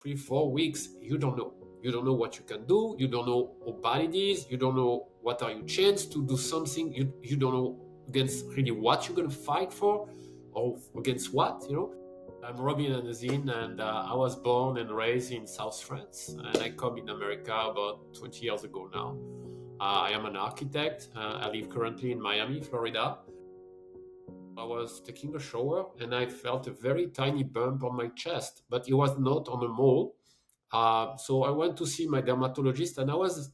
3 4 weeks, you don't know. You don't know what you can do. You don't know how bad it is. You don't know what are your chance to do something. You don't know against really what you're gonna fight for, or against what. I'm Robin Anazin, and I was born and raised in South France, and I come in America about 20 years ago now. I am an architect. I live currently in Miami, Florida. I was taking a shower and I felt a very tiny bump on my chest, but it was not on a mole. So I went to see my dermatologist, and I was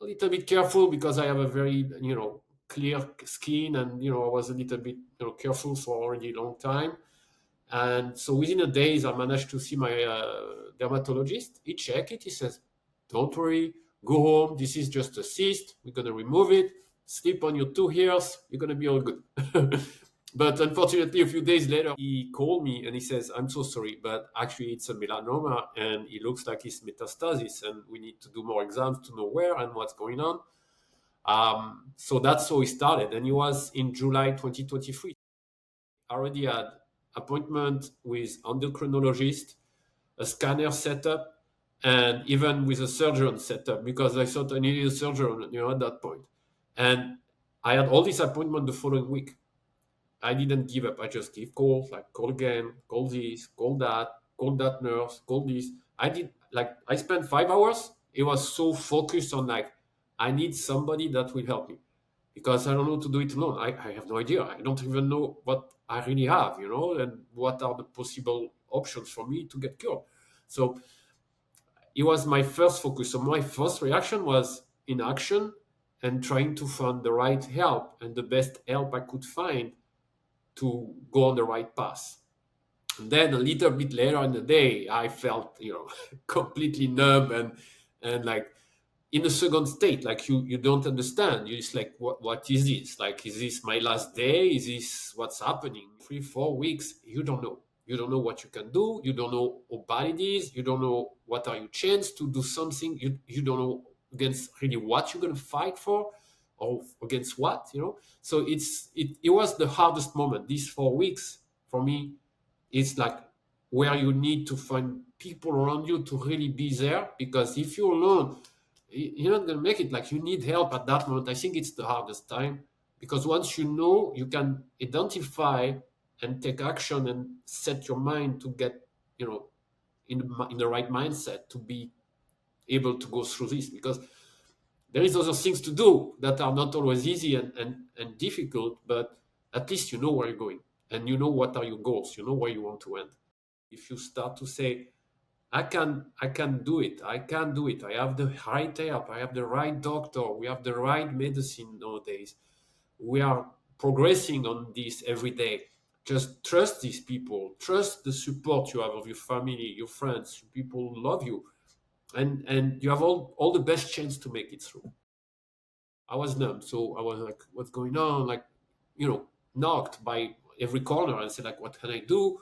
a little bit careful because I have a very, clear skin, and I was a little bit, careful for already a long time. And so within a days, I managed to see my dermatologist. He checked it. He says, "Don't worry, go home. This is just a cyst. We're gonna remove it. Sleep on your 2 ears. You're gonna be all good." But unfortunately, a few days later, he called me and he says, "I'm so sorry, but actually it's a melanoma and it looks like it's metastasis, and we need to do more exams to know where and what's going on." So that's how it started. And it was in July 2023. I already had appointment with endocrinologist, a scanner setup, and even with a surgeon setup, because I thought I needed a surgeon, at that point. And I had all these appointments the following week. I didn't give up. I just give calls, like call again, call this, call that nurse, call this. I spent 5 hours. It was so focused on like, I need somebody that will help me because I don't know to do it alone. I have no idea. I don't even know what I really have, and what are the possible options for me to get cured. So it was my first focus. So my first reaction was inaction and trying to find the right help and the best help I could find to go on the right path. And then a little bit later in the day, I felt, completely numb and like in a second state, like you don't understand. You're just like, what is this? Like, is this my last day? Is this what's happening? 3 4 weeks, you don't know. You don't know what you can do. You don't know how bad it is. You don't know what are your chance to do something. You don't know against really what you're gonna fight for, or against what. So it was the hardest moment. These 4 weeks for me, it's like where you need to find people around you to really be there, because if you're alone, you're not going to make it. Like, you need help at that moment. I think it's the hardest time, because once you know, you can identify and take action and set your mind to get, in the right mindset to be able to go through this, because there is other things to do that are not always easy and difficult, but at least you know where you're going, and you know what are your goals, you know where you want to end. If you start to say, I can do it. I can do it. I have the right help. I have the right doctor. We have the right medicine nowadays. We are progressing on this every day. Just trust these people. Trust the support you have of your family, your friends, people who love you, and you have all the best chance to make it through. I was numb, so I was like, "What's going on?" Like, knocked by every corner and said, like, "What can I do?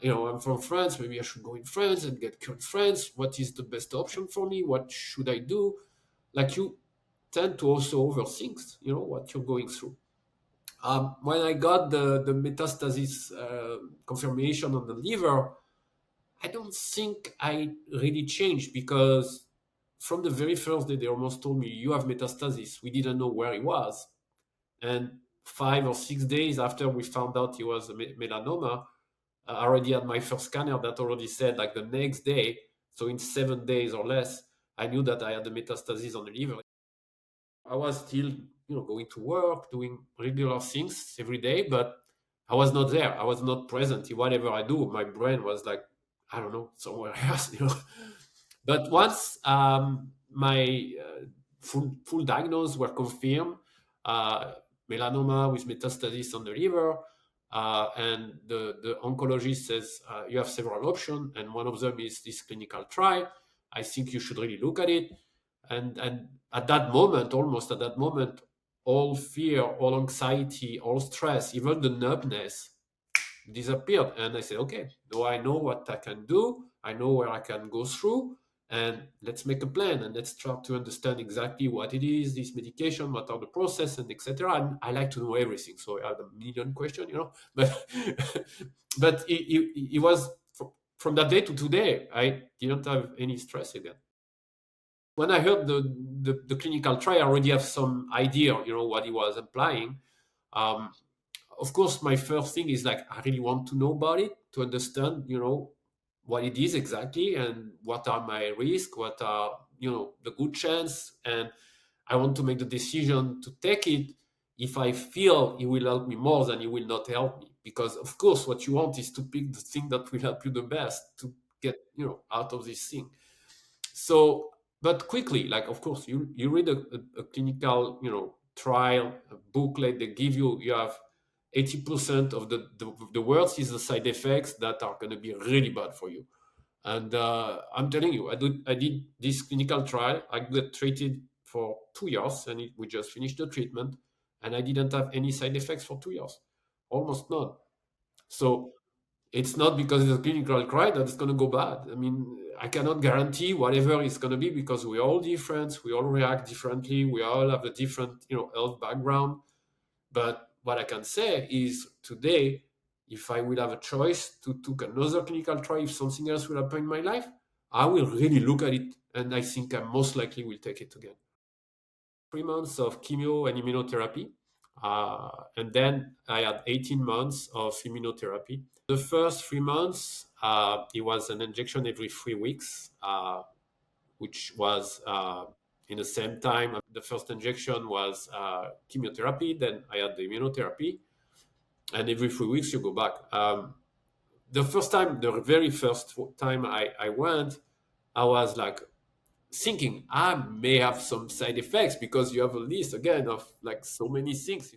I'm from France. Maybe I should go in France and get cured in France. What is the best option for me? What should I do?" Like, you tend to also overthink, what you're going through. When I got the metastasis confirmation on the liver, I don't think I really changed, because from the very first day, they almost told me, "You have metastasis." We didn't know where it was. And 5 or 6 days after we found out it was a melanoma, I already had my first scanner that already said, like, the next day, so in 7 days or less, I knew that I had the metastasis on the liver. I was still, going to work, doing regular things every day, but I was not there. I was not present. Whatever I do, my brain was like, I don't know, somewhere else. But once my full diagnosis were confirmed, uh, melanoma with metastasis on the liver, and the oncologist says, you have several options, and one of them is this clinical trial. I think you should really look at it. And at that moment, almost at that moment, all fear, all anxiety, all stress, even the numbness disappeared. And I said, okay, now I know what I can do. I know where I can go through, and let's make a plan, and let's try to understand exactly what it is, this medication, what are the process, and etc. And I like to know everything, so I had a million questions, but but it was from that day to today, I didn't have any stress again. When I heard the clinical trial, I already have some idea, what he was implying. Um, of course, my first thing is like, I really want to know about it to understand, what it is exactly and what are my risks, what are, the good chance. And I want to make the decision to take it if I feel it will help me more than it will not help me. Because of course, what you want is to pick the thing that will help you the best to get, out of this thing. So, but quickly, like of course, you read a clinical, trial a booklet. They give you, you have 80% of the words is the side effects that are going to be really bad for you. And I'm telling you, I did this clinical trial. I got treated for 2 years, and we just finished the treatment, and I didn't have any side effects for 2 years, almost none. So it's not because it's a clinical trial that it's going to go bad. I mean, I cannot guarantee whatever it's going to be because we're all different. We all react differently. We all have a different, health background. But what I can say is today, if I will have a choice to take another clinical trial, if something else will happen in my life, I will really look at it, and I think I most likely will take it again. 3 months of chemo and immunotherapy. And then I had 18 months of immunotherapy. The first 3 months, it was an injection every 3 weeks, which was in the same time. The first injection was chemotherapy, then I had the immunotherapy, and every 3 weeks you go back. The first time, the very first time I went, I was like thinking I may have some side effects because you have a list again of like so many things.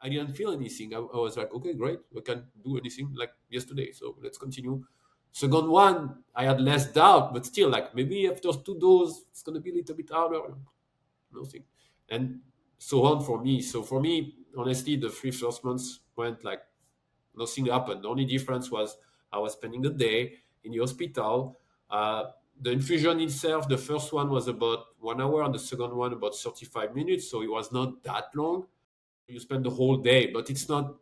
I didn't feel anything. I was like, okay, great. We can do anything like yesterday. So let's continue. Second one, I had less doubt, but still, like maybe after two doses, it's gonna be a little bit harder. Nothing, and so on for me. So for me, honestly, the 3 first months went like nothing happened. The only difference was I was spending the day in the hospital. The infusion itself, the first one was about 1 hour, and the second one about 35 minutes. So it was not that long. You spend the whole day, but it's not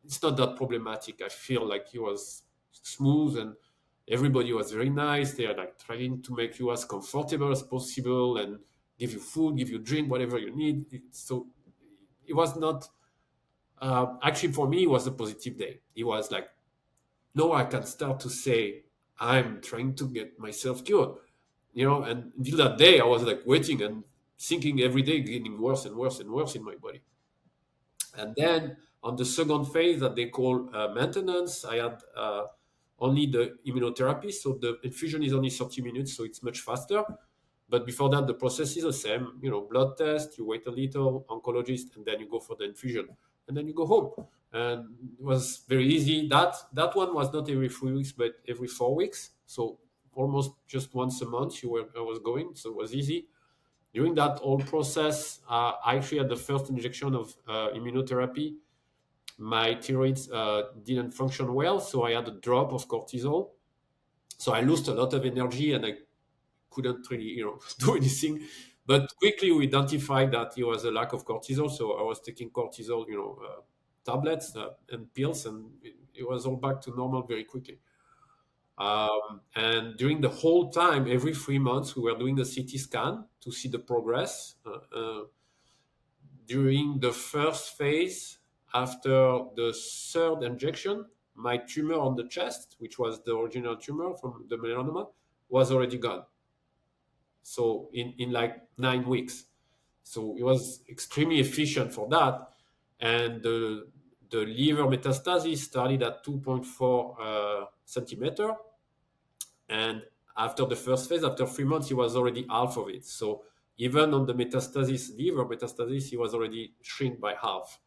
that problematic. I feel like it was smooth, and everybody was very nice. They are like trying to make you as comfortable as possible and give you food, give you drink, whatever you need. So it was not actually for me. It was a positive day. It was like now I can start to say I'm trying to get myself cured. And until that day, I was like waiting and thinking every day, getting worse and worse and worse in my body. And then on the second phase that they call maintenance, I had only the immunotherapy. So the infusion is only 30 minutes, so it's much faster. But before that, the process is the same. Blood test, you wait a little, oncologist, and then you go for the infusion. And then you go home. And it was very easy. That one was not every 3 weeks, but every 4 weeks. So almost just once a month I was going. So it was easy. During that whole process, I actually had the first injection of immunotherapy. My thyroids didn't function well, so I had a drop of cortisol. So I lost a lot of energy, and I couldn't really, do anything. But quickly we identified that it was a lack of cortisol. So I was taking cortisol, tablets and pills, and it was all back to normal very quickly. And during the whole time, every 3 months, we were doing a CT scan to see the progress. During the first phase, after the third injection, my tumor on the chest, which was the original tumor from the melanoma, was already gone. So in like 9 weeks. So it was extremely efficient for that. And the liver metastasis started at 2.4 centimeter. And after the first phase, after 3 months, he was already half of it. So even on the metastasis, liver metastasis, he was already shrink by half.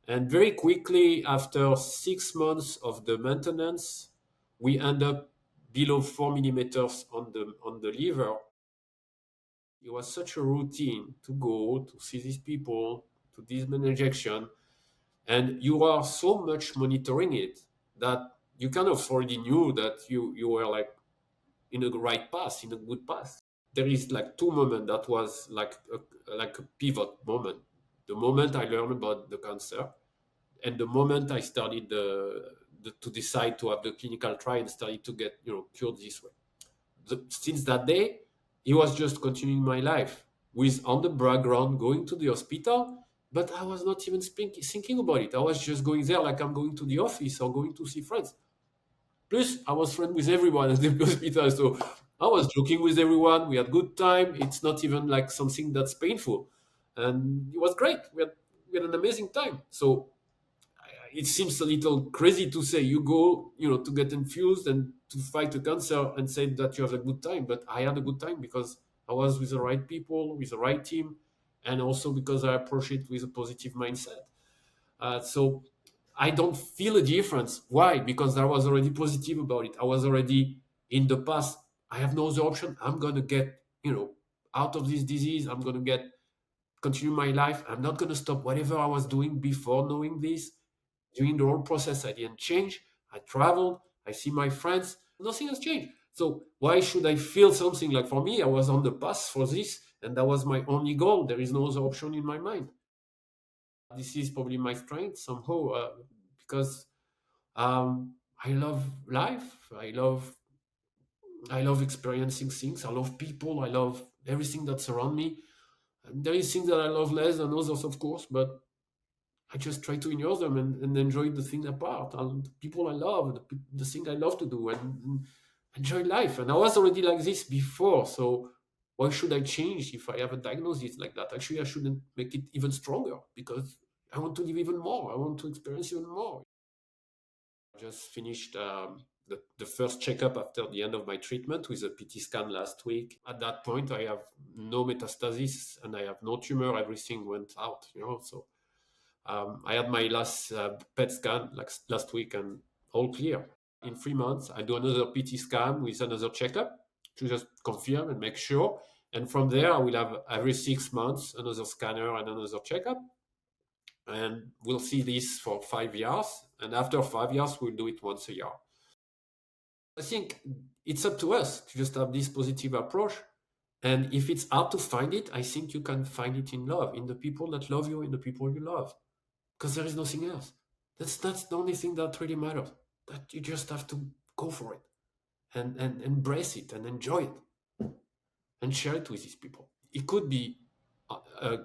And very quickly, after 6 months of the maintenance, we end up below 4 millimeters on the liver. It was such a routine to go to see these people, to this injection, and you are so much monitoring it that you kind of already knew that you were like in a right path, in a good path. There is like two moments that was like a pivot moment. The moment I learned about the cancer, and the moment I started to decide to have the clinical trial and started to get cured this way. Since that day, it was just continuing my life with on the background going to the hospital, but I was not even thinking about it. I was just going there like I'm going to the office or going to see friends. Plus, I was friends with everyone at the hospital, so I was joking with everyone. We had good time. It's not even like something that's painful, and it was great. We had an amazing time. So it seems a little crazy to say you go, to get infused and to fight the cancer and say that you have a good time. But I had a good time because I was with the right people, with the right team, and also because I approach it with a positive mindset. So I don't feel a difference. Why? Because I was already positive about it. I was already in the past. I have no other option. I'm gonna get, out of this disease. I'm gonna get continue my life. I'm not gonna stop whatever I was doing before knowing this. During the whole process, I didn't change. I traveled. I see my friends. Nothing has changed. So why should I feel something like for me? I was on the path for this, and that was my only goal. There is no other option in my mind. This is probably my strength somehow because I love life. I love experiencing things. I love people. I love everything that's around me. And there is things that I love less than others, of course, but I just try to enjoy them and enjoy the things apart and the people I love, the thing I love to do, and enjoy life. And I was already like this before, so why should I change if I have a diagnosis like that? Actually, I shouldn't make it even stronger because I want to live even more. I want to experience even more. I just finished the first checkup after the end of my treatment with a PT scan last week. At that point, I have no metastasis and I have no tumor. Everything went out, so I had my last PET scan last week and all clear. In 3 months, I do another PT scan with another checkup to just confirm and make sure. And from there, I will have every 6 months another scanner and another checkup. And we'll see this for 5 years. And after 5 years, we'll do it once a year. I think it's up to us to just have this positive approach. And if it's hard to find it, I think you can find it in love, in the people that love you, in the people you love. Because there is nothing else. That's the only thing that really matters. That you just have to go for it and embrace it and enjoy it and share it with these people. It could be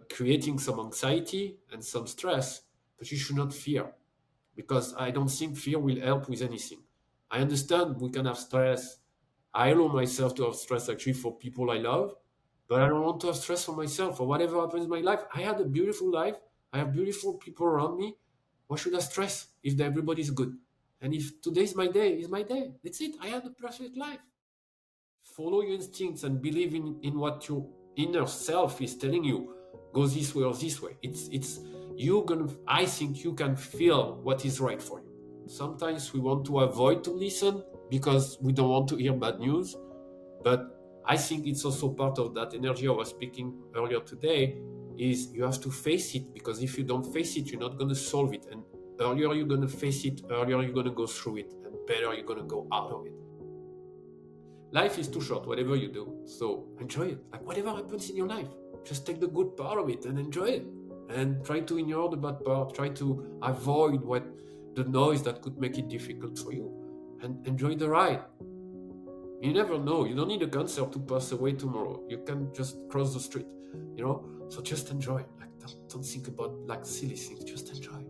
creating some anxiety and some stress, but you should not fear because I don't think fear will help with anything. I understand we can have stress. I allow myself to have stress actually for people I love, but I don't want to have stress for myself or whatever happens in my life. I had a beautiful life. I have beautiful people around me. Why should I stress if everybody's good? And if today's my day, is my day. That's it. I had a perfect life. Follow your instincts and believe in what your inner self is telling you. Go this way or this way. It's you gonna. I think you can feel what is right for you. Sometimes we want to avoid to listen because we don't want to hear bad news, but I think it's also part of that energy I was speaking earlier today. Is you have to face it because if you don't face it, you're not going to solve it. And earlier you're going to face it, earlier you're going to go through it, and better you're going to go out of it. Life is too short, whatever you do. So enjoy it. Like whatever happens in your life, just take the good part of it and enjoy it. And try to ignore the bad part. Try to avoid the noise that could make it difficult for you. And enjoy the ride. You never know. You don't need a cancer to pass away tomorrow. You can just cross the street, So just enjoy. Like don't think about like silly things. Just enjoy.